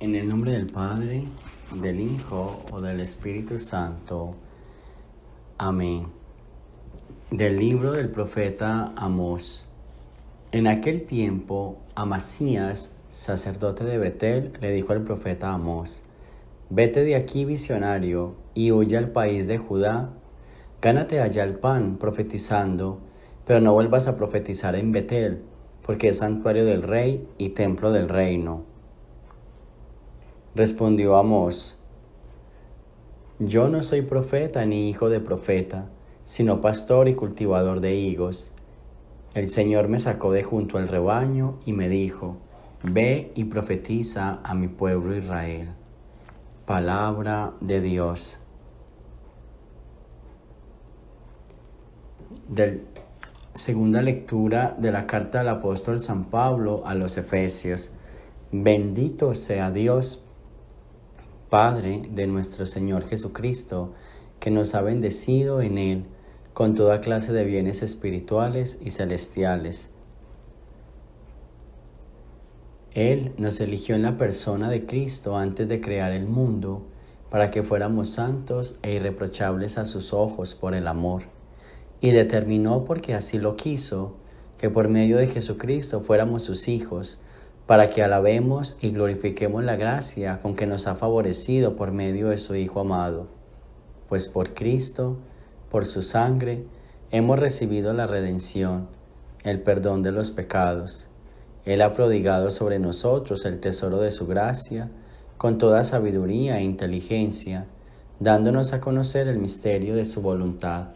En el nombre del Padre, del Hijo o del Espíritu Santo. Amén. Del libro del profeta Amós. En aquel tiempo, Amasías, sacerdote de Betel, le dijo al profeta Amós: Vete de aquí, visionario, y huye al país de Judá. Gánate allá el pan, profetizando, pero no vuelvas a profetizar en Betel, porque es santuario del rey y templo del reino. Respondió Amós: Yo no soy profeta ni hijo de profeta, sino pastor y cultivador de higos. El Señor me sacó de junto al rebaño y me dijo: Ve y profetiza a mi pueblo Israel. Palabra de Dios. Segunda lectura de la carta del apóstol San Pablo a los Efesios. Bendito sea Dios, Padre de nuestro Señor Jesucristo, que nos ha bendecido en Él con toda clase de bienes espirituales y celestiales. Él nos eligió en la persona de Cristo antes de crear el mundo, para que fuéramos santos e irreprochables a sus ojos por el amor, y determinó, porque así lo quiso, que por medio de Jesucristo fuéramos sus hijos, para que alabemos y glorifiquemos la gracia con que nos ha favorecido por medio de su Hijo amado. Pues por Cristo, por su sangre, hemos recibido la redención, el perdón de los pecados. Él ha prodigado sobre nosotros el tesoro de su gracia, con toda sabiduría e inteligencia, dándonos a conocer el misterio de su voluntad.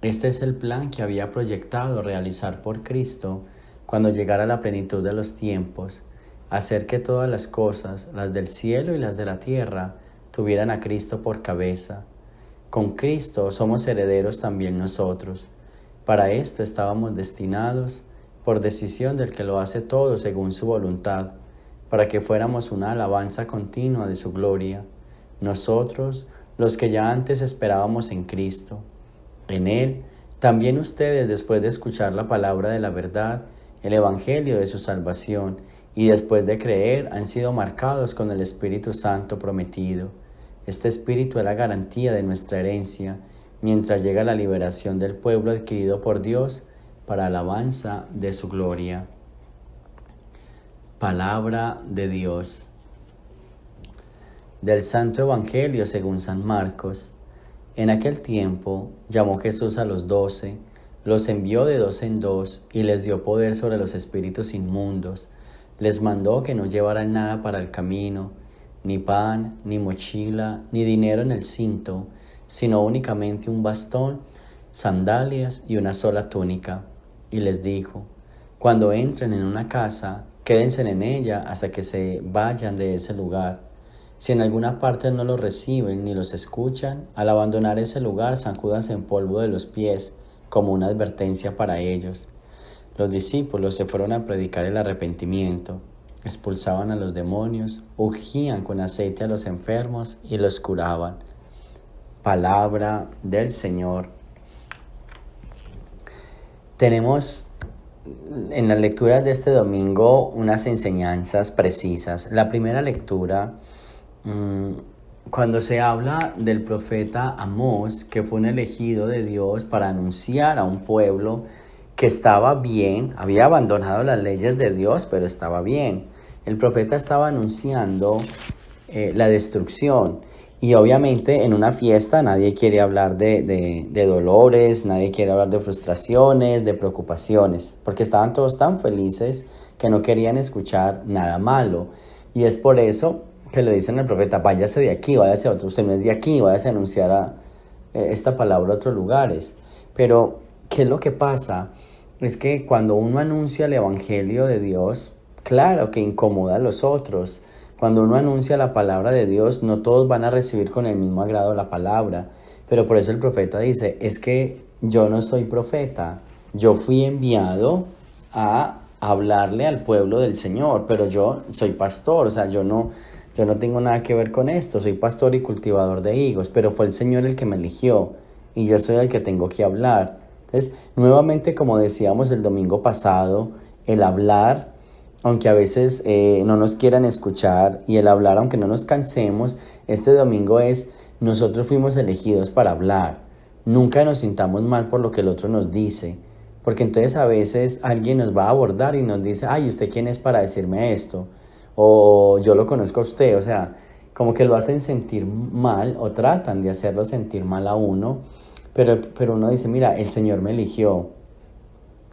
Este es el plan que había proyectado realizar por Cristo cuando llegara la plenitud de los tiempos, hacer que todas las cosas, las del cielo y las de la tierra, tuvieran a Cristo por cabeza. Con Cristo somos herederos también nosotros. Para esto estábamos destinados, por decisión del que lo hace todo según su voluntad, para que fuéramos una alabanza continua de su gloria, nosotros, los que ya antes esperábamos en Cristo. En Él, también ustedes, después de escuchar la palabra de la verdad, el Evangelio de su salvación, y después de creer, han sido marcados con el Espíritu Santo prometido. Este Espíritu es la garantía de nuestra herencia, mientras llega la liberación del pueblo adquirido por Dios para alabanza de su gloria. Palabra de Dios. Del Santo Evangelio según San Marcos. En aquel tiempo llamó Jesús a los 12, los envió de 2 en 2 y les dio poder sobre los espíritus inmundos. Les mandó que no llevaran nada para el camino, ni pan, ni mochila, ni dinero en el cinto, sino únicamente un bastón, sandalias y una sola túnica. Y les dijo: Cuando entren en una casa, quédense en ella hasta que se vayan de ese lugar. Si en alguna parte no los reciben ni los escuchan, al abandonar ese lugar sacúdanse en polvo de los pies, como una advertencia para ellos. Los discípulos se fueron a predicar el arrepentimiento, expulsaban a los demonios, ungían con aceite a los enfermos y los curaban. Palabra del Señor. Tenemos en las lecturas de este domingo unas enseñanzas precisas. La primera lectura, cuando se habla del profeta Amós, que fue un elegido de Dios para anunciar a un pueblo que estaba bien, había abandonado las leyes de Dios, pero estaba bien. El profeta estaba anunciando la destrucción. Y obviamente en una fiesta nadie quiere hablar de dolores, nadie quiere hablar de frustraciones, de preocupaciones, porque estaban todos tan felices que no querían escuchar nada malo. Y es por eso que le dicen al profeta: váyase de aquí, váyase a otro, usted no es de aquí, váyase a anunciar esta palabra a otros lugares. Pero, ¿qué es lo que pasa? Es que cuando uno anuncia el Evangelio de Dios, claro que incomoda a los otros. Cuando uno anuncia la palabra de Dios, no todos van a recibir con el mismo agrado la palabra. Pero por eso el profeta dice: es que yo no soy profeta, yo fui enviado a hablarle al pueblo del Señor, pero yo soy pastor, o sea, yo no tengo nada que ver con esto, soy pastor y cultivador de higos, pero fue el Señor el que me eligió y yo soy el que tengo que hablar. Entonces, nuevamente, como decíamos el domingo pasado, el hablar aunque a veces no nos quieran escuchar, y el hablar, aunque no nos cansemos, este domingo es, nosotros fuimos elegidos para hablar. Nunca nos sintamos mal por lo que el otro nos dice, porque entonces a veces alguien nos va a abordar y nos dice, ay, ¿usted quién es para decirme esto? O yo lo conozco a usted, o sea, como que lo hacen sentir mal o tratan de hacerlo sentir mal a uno, pero uno dice, mira, el Señor me eligió.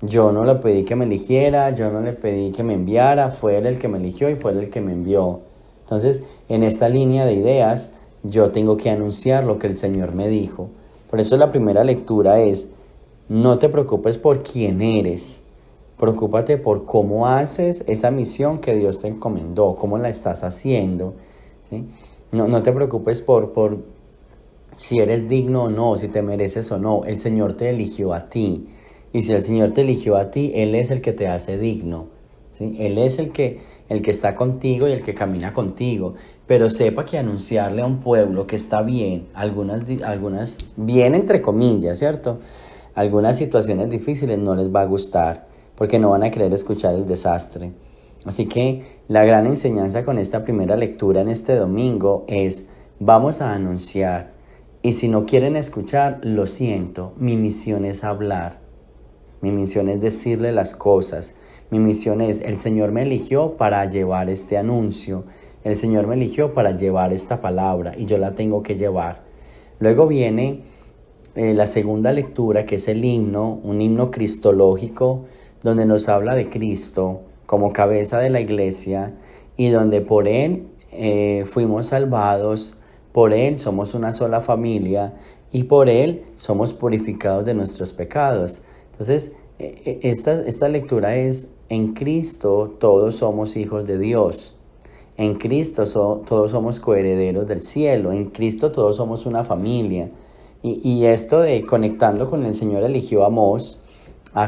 Yo no le pedí que me eligiera, yo no le pedí que me enviara, fue Él el que me eligió y fue Él el que me envió. Entonces, en esta línea de ideas, yo tengo que anunciar lo que el Señor me dijo. Por eso la primera lectura es, no te preocupes por quién eres, preocúpate por cómo haces esa misión que Dios te encomendó, cómo la estás haciendo, ¿sí? No te preocupes por si eres digno o no, si te mereces o no. El Señor te eligió a ti. Y si el Señor te eligió a ti, Él es el que te hace digno, ¿sí? Él es el que está contigo y el que camina contigo. Pero sepa que anunciarle a un pueblo que está bien, algunas bien entre comillas, ¿cierto? Algunas situaciones difíciles no les va a gustar, porque no van a querer escuchar el desastre. Así que la gran enseñanza con esta primera lectura en este domingo es, vamos a anunciar. Y si no quieren escuchar, lo siento, mi misión es hablar. Mi misión es decirle las cosas. Mi misión es, el Señor me eligió para llevar este anuncio. El Señor me eligió para llevar esta palabra y yo la tengo que llevar. Luego viene la segunda lectura, que es el himno, un himno cristológico, donde nos habla de Cristo como cabeza de la iglesia y donde por Él fuimos salvados, por Él somos una sola familia y por Él somos purificados de nuestros pecados. Entonces, esta lectura es, en Cristo todos somos hijos de Dios. En Cristo todos somos coherederos del cielo. En Cristo todos somos una familia. Y esto de conectando con el Señor eligió a Mos,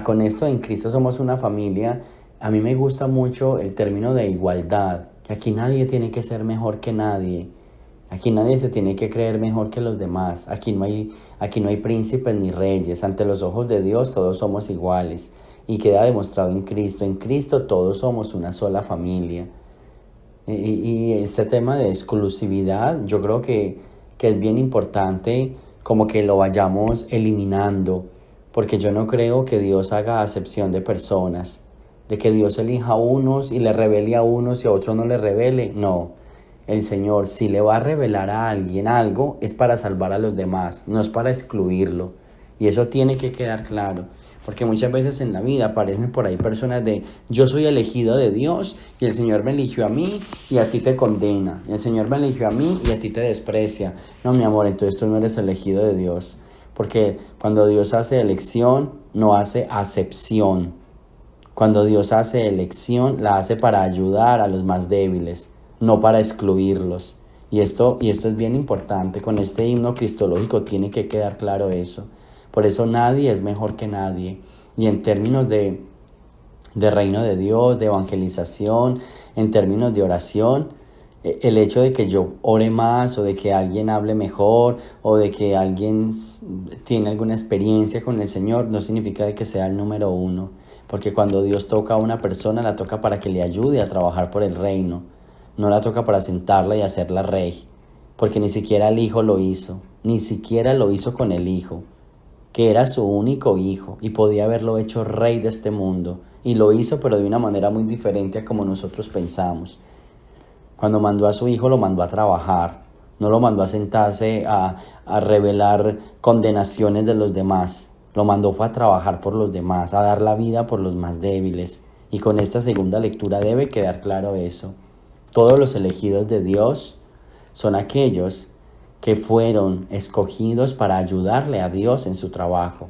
con esto en Cristo somos una familia, a mí me gusta mucho el término de igualdad, que aquí nadie tiene que ser mejor que nadie. Aquí nadie se tiene que creer mejor que los demás. Aquí no hay príncipes ni reyes. Ante los ojos de Dios todos somos iguales. Y queda demostrado en Cristo. En Cristo todos somos una sola familia. Y este tema de exclusividad yo creo que es bien importante como que lo vayamos eliminando. Porque yo no creo que Dios haga acepción de personas. De que Dios elija a unos y le revele a unos y a otros no le revele. No. El Señor, si le va a revelar a alguien algo, es para salvar a los demás, no es para excluirlo. Y eso tiene que quedar claro, porque muchas veces en la vida aparecen por ahí personas de, yo soy elegido de Dios y el Señor me eligió a mí y a ti te condena. Y el Señor me eligió a mí y a ti te desprecia. No, mi amor, entonces tú no eres elegido de Dios. Porque cuando Dios hace elección, no hace acepción. Cuando Dios hace elección, la hace para ayudar a los más débiles, no para excluirlos. Y esto es bien importante. Con este himno cristológico tiene que quedar claro eso. Por eso nadie es mejor que nadie. Y en términos de reino de Dios, de evangelización, en términos de oración, el hecho de que yo ore más o de que alguien hable mejor o de que alguien tiene alguna experiencia con el Señor no significa de que sea el número uno. Porque cuando Dios toca a una persona, la toca para que le ayude a trabajar por el reino. No la toca para sentarla y hacerla rey, porque ni siquiera el hijo lo hizo, ni siquiera lo hizo con el hijo, que era su único hijo y podía haberlo hecho rey de este mundo, y lo hizo pero de una manera muy diferente a como nosotros pensamos. Cuando mandó a su hijo lo mandó a trabajar, no lo mandó a sentarse a revelar condenaciones de los demás, lo mandó fue a trabajar por los demás, a dar la vida por los más débiles, y con esta segunda lectura debe quedar claro eso. Todos los elegidos de Dios son aquellos que fueron escogidos para ayudarle a Dios en su trabajo,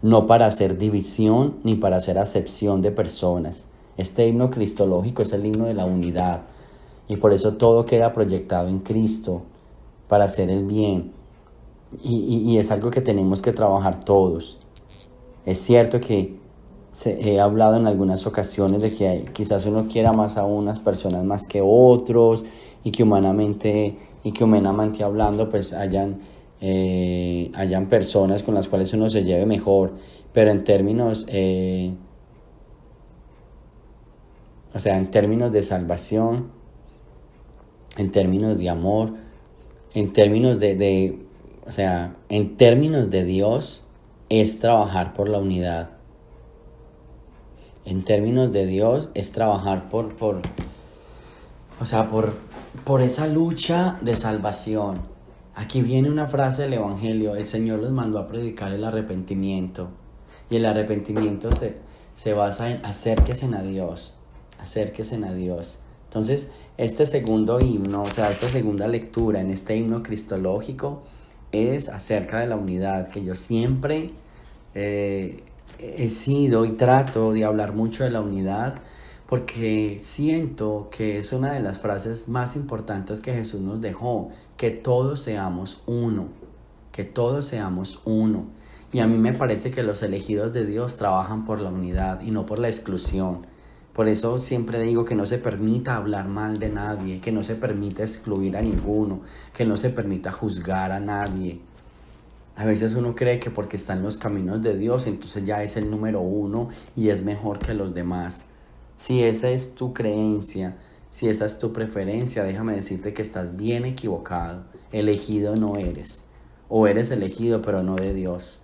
no para hacer división ni para hacer acepción de personas. Este himno cristológico es el himno de la unidad y por eso todo queda proyectado en Cristo para hacer el bien y es algo que tenemos que trabajar todos. Es cierto que he hablado en algunas ocasiones de que quizás uno quiera más a unas personas más que otros y que humanamente hablando pues hayan personas con las cuales uno se lleve mejor, pero en términos O sea, en términos de salvación, en términos de amor, en términos o sea, en términos de Dios, es trabajar por la unidad. En términos de Dios, es trabajar o sea, por esa lucha de salvación. Aquí viene una frase del Evangelio: el Señor los mandó a predicar el arrepentimiento. Y el arrepentimiento se basa en acérquense a Dios, acérquense a Dios. Entonces, este segundo himno, o sea, esta segunda lectura en este himno cristológico es acerca de la unidad, que yo siempre he sido y trato de hablar mucho de la unidad, porque siento que es una de las frases más importantes que Jesús nos dejó, que todos seamos uno, que todos seamos uno. Y a mí me parece que los elegidos de Dios trabajan por la unidad y no por la exclusión. Por eso siempre digo que no se permita hablar mal de nadie, que no se permita excluir a ninguno, que no se permita juzgar a nadie. A veces uno cree que porque está en los caminos de Dios, entonces ya es el número uno y es mejor que los demás. Si esa es tu creencia, si esa es tu preferencia, déjame decirte que estás bien equivocado. Elegido no eres. O eres elegido, pero no de Dios,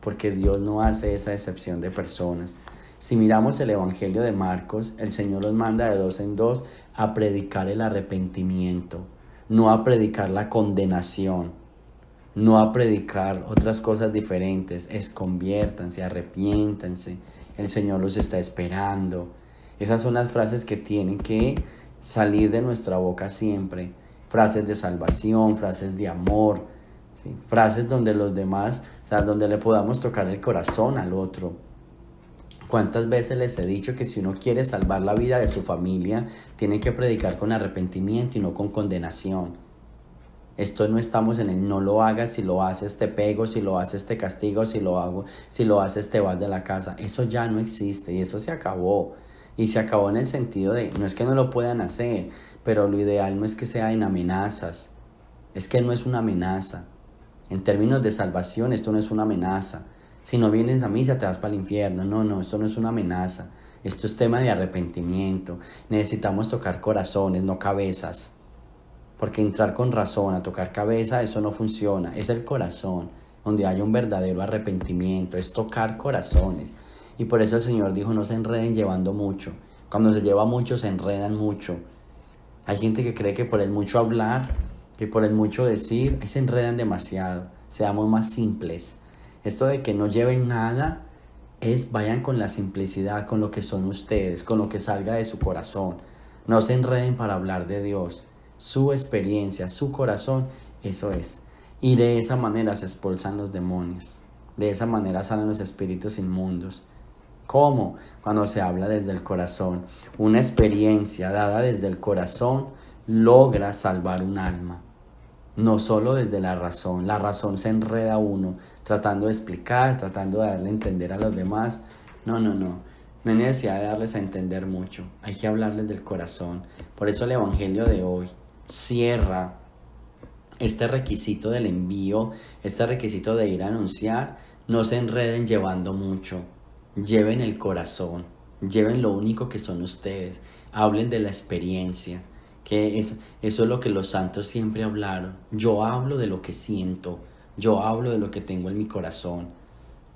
porque Dios no hace esa excepción de personas. Si miramos el Evangelio de Marcos, el Señor los manda de dos en dos a predicar el arrepentimiento, no a predicar la condenación, no a predicar otras cosas diferentes. Es conviértanse, arrepiéntanse, el Señor los está esperando. Esas son las frases que tienen que salir de nuestra boca siempre. Frases de salvación, frases de amor, ¿sí? Frases donde los demás, o sea, donde le podamos tocar el corazón al otro. ¿Cuántas veces les he dicho que si uno quiere salvar la vida de su familia, tiene que predicar con arrepentimiento y no con condenación? Esto no estamos en el no lo hagas, si lo haces te pego, si lo haces te castigo, si lo haces te vas de la casa. Eso ya no existe y eso se acabó. Y se acabó en el sentido de, no es que no lo puedan hacer, pero lo ideal no es que sea en amenazas. Es que no es una amenaza. En términos de salvación, esto no es una amenaza. Si no vienes a misa te vas para el infierno. No, esto no es una amenaza. Esto es tema de arrepentimiento. Necesitamos tocar corazones, no cabezas. Porque entrar con razón a tocar cabeza, eso no funciona. Es el corazón, donde hay un verdadero arrepentimiento. Es tocar corazones. Y por eso el Señor dijo, no se enreden llevando mucho. Cuando se lleva mucho, se enredan mucho. Hay gente que cree que por el mucho hablar, que por el mucho decir, se enredan demasiado. Seamos más simples. Esto de que no lleven nada, vayan con la simplicidad, con lo que son ustedes, con lo que salga de su corazón. No se enreden para hablar de Dios. Su experiencia, su corazón, eso es. Y de esa manera se expulsan los demonios. De esa manera salen los espíritus inmundos. ¿Cómo? Cuando se habla desde el corazón. Una experiencia dada desde el corazón logra salvar un alma. No solo desde la razón. La razón se enreda uno tratando de explicar, tratando de darle a entender a los demás. No. No hay necesidad de darles a entender mucho. Hay que hablarles del corazón. Por eso el Evangelio de hoy cierra este requisito del envío, este requisito de ir a anunciar. No se enreden llevando mucho. Lleven el corazón, lleven lo único que son ustedes, hablen de la experiencia, que eso es lo que los santos siempre hablaron. Yo hablo de lo que siento, yo hablo de lo que tengo en mi corazón.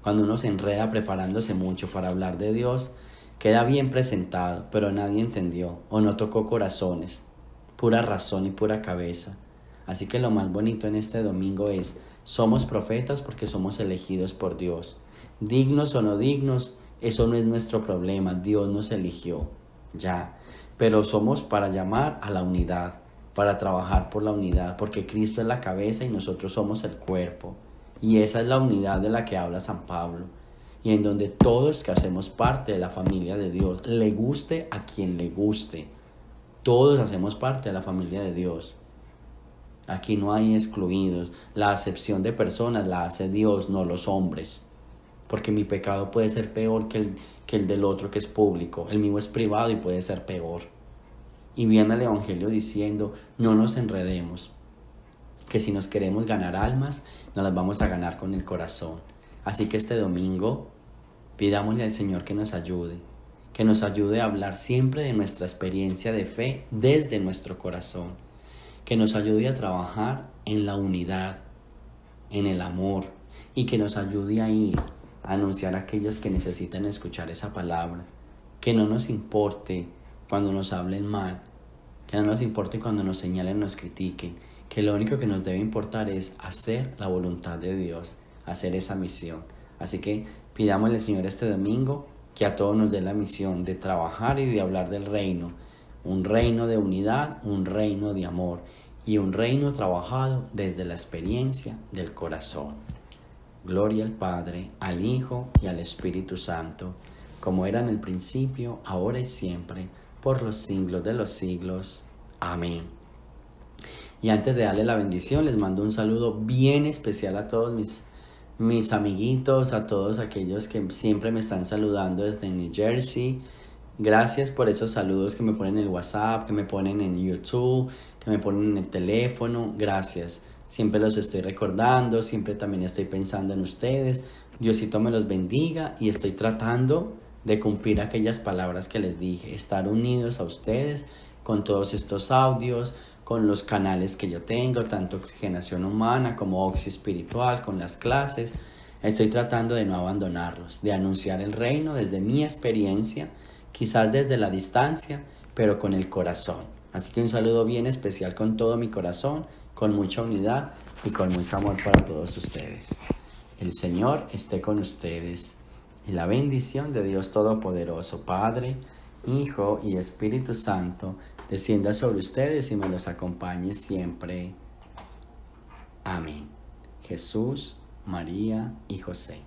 Cuando uno se enreda preparándose mucho para hablar de Dios, queda bien presentado, pero nadie entendió o no tocó corazones, pura razón y pura cabeza. Así que lo más bonito en este domingo es, somos profetas porque somos elegidos por Dios. Dignos o no dignos, eso no es nuestro problema, Dios nos eligió, ya. Pero somos para llamar a la unidad, para trabajar por la unidad, porque Cristo es la cabeza y nosotros somos el cuerpo. Y esa es la unidad de la que habla San Pablo. Y en donde todos que hacemos parte de la familia de Dios, le guste a quien le guste, todos hacemos parte de la familia de Dios. Aquí no hay excluidos. La acepción de personas la hace Dios, no los hombres. Porque mi pecado puede ser peor que el del otro que es público. El mío es privado y puede ser peor. Y viene el Evangelio diciendo, no nos enredemos. Que si nos queremos ganar almas, nos las vamos a ganar con el corazón. Así que este domingo, pidámosle al Señor que nos ayude. que nos ayude a hablar siempre de nuestra experiencia de fe desde nuestro corazón, que nos ayude a trabajar en la unidad, en el amor, y que nos ayude a ir a anunciar a aquellos que necesitan escuchar esa palabra, que no nos importe cuando nos hablen mal, que no nos importe cuando nos señalen, nos critiquen, que lo único que nos debe importar es hacer la voluntad de Dios, hacer esa misión. Así que pidámosle al Señor este domingo que a todos nos dé la misión de trabajar y de hablar del reino, un reino de unidad, un reino de amor y un reino trabajado desde la experiencia del corazón. Gloria al Padre, al Hijo y al Espíritu Santo, como era en el principio, ahora y siempre, por los siglos de los siglos. Amén. Y antes de darle la bendición, les mando un saludo bien especial a todos mis amiguitos, a todos aquellos que siempre me están saludando desde New Jersey. Gracias por esos saludos que me ponen en el WhatsApp, que me ponen en YouTube, que me ponen en el teléfono. Gracias. Siempre los estoy recordando, siempre también estoy pensando en ustedes. Diosito me los bendiga y estoy tratando de cumplir aquellas palabras que les dije, estar unidos a ustedes con todos estos audios, con los canales que yo tengo, tanto Oxigenación Humana como Oxi Espiritual, con las clases. Estoy tratando de no abandonarlos, de anunciar el reino desde mi experiencia, quizás desde la distancia, pero con el corazón. Así que un saludo bien especial con todo mi corazón, con mucha unidad y con mucho amor para todos ustedes. El Señor esté con ustedes y la bendición de Dios Todopoderoso, Padre, Hijo y Espíritu Santo, descienda sobre ustedes y me los acompañe siempre. Amén. Jesús, María y José.